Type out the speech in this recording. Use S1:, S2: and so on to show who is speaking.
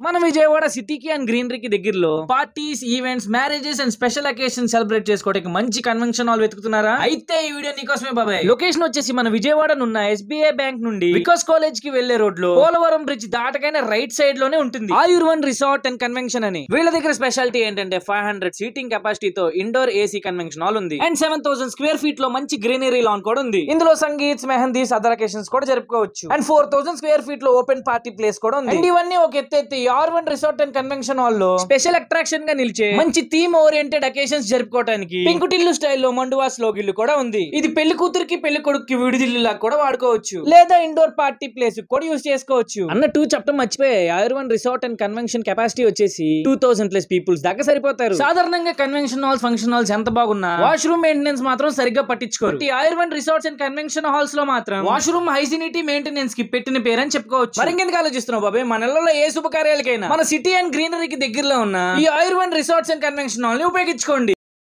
S1: మన విజయవాడ సిటీకి అండ్ గ్రీనరీకి దగ్గరలో parties, events, marriages and special occasion celebrate చేసుకోవడానికి మంచి కన్వెన్షన్ హాల్ వెతుకుతున్నారా? అయితే ఈ వీడియో నీకోసమే బాబాయ్. లొకేషన్ వచ్చేసి మన విజయవాడ నున్న SBI బ్యాంక్ నుండి వికాస్ కాలేజ్ కి వెళ్లే రోడ్ లో పోలవరం బ్రిడ్జ్ దాటగానే రైట్ సైడ్ లోనే ఉంటుంది ఆయుర్వన్ రిసార్ట్ అండ్ కన్వెన్షన్ అని. వీళ్ళ దగ్గర స్పెషాలిటీ ఏంటంటే 500 సీటింగ్ కెపాసిటీతో ఇండోర్ AC కన్వెన్షన్ హాల్ ఉంది అండ్ 7000 స్క్వేర్ ఫీట్ లో మంచి గ్రీనరీ లాన్ కూడా ఉంది. ఇందులో సంగీత్, మెహందీస్, అదర్ అకేషన్స్ కూడా జరుపుకోవచ్చు అండ్ 4000 స్క్వేర్ ఫీట్ లో ఓపెన్ పార్టీ ప్లేస్ కూడా ఉంది. ఇవన్నీ ఒక ఎత్తు ఆయుర్వన్ రిసార్ట్ అండ్ కన్వెన్షన్ హాల్ లో స్పెషల్ అట్రాక్షన్ గా నిలిచే మంచి థీమ్ ఓరియంటెడ్ అకేషన్స్ జరుపుకోవడానికి పెంకుటిల్లు స్టైల్లో మండువాస్ లోగిల్లు కూడా ఉంది. ఇది పెళ్లి కూతురికి పెళ్లి కొడుకు విడిదిల్లులా కూడా వాడుకోవచ్చు లేదా ఇండోర్ పార్టీ ప్లేస్ కూడా యూజ్ చేసుకోవచ్చు. అన్నట్టు చెప్పడం మర్చిపోయాయి, ఆయుర్వన్ రిసార్ట్ అండ్ కన్వెన్షన్ కెపాసిటీ వచ్చేసి 2000+ పీపుల్స్ దాకా సరిపోతారు. సాధారణంగా కన్వెన్షన్ హాల్స్, ఫంక్షన్ హాల్స్ ఎంత బాగున్నా వాష్రూమ్ మెయింటెనెన్స్ మాత్రం సరిగ్గా పట్టించుకోరు. ఈ ఆయుర్వన్ రిసార్ట్స్ అండ్ కన్వెన్షన్ హాల్స్ లో మాత్రం వాష్రూమ్ హైజీనిటీ మెయింటెనెన్స్ కి పెట్టిన పేరని చెప్పుకోవచ్చు. మరి ఇంకెందుకు ఆలోచిస్తున్నావు బాబాయ్? మన నెలలో ఏ శుభకార్యాలకైనా మన సిటీ అండ్ గ్రీనరీకి దగ్గరలో ఉన్న ఈ ఆయుర్వన్ రిసార్ట్స్ అండ్ కన్వెన్షన్ హాల్ ని ఉపయోగించుకోండి.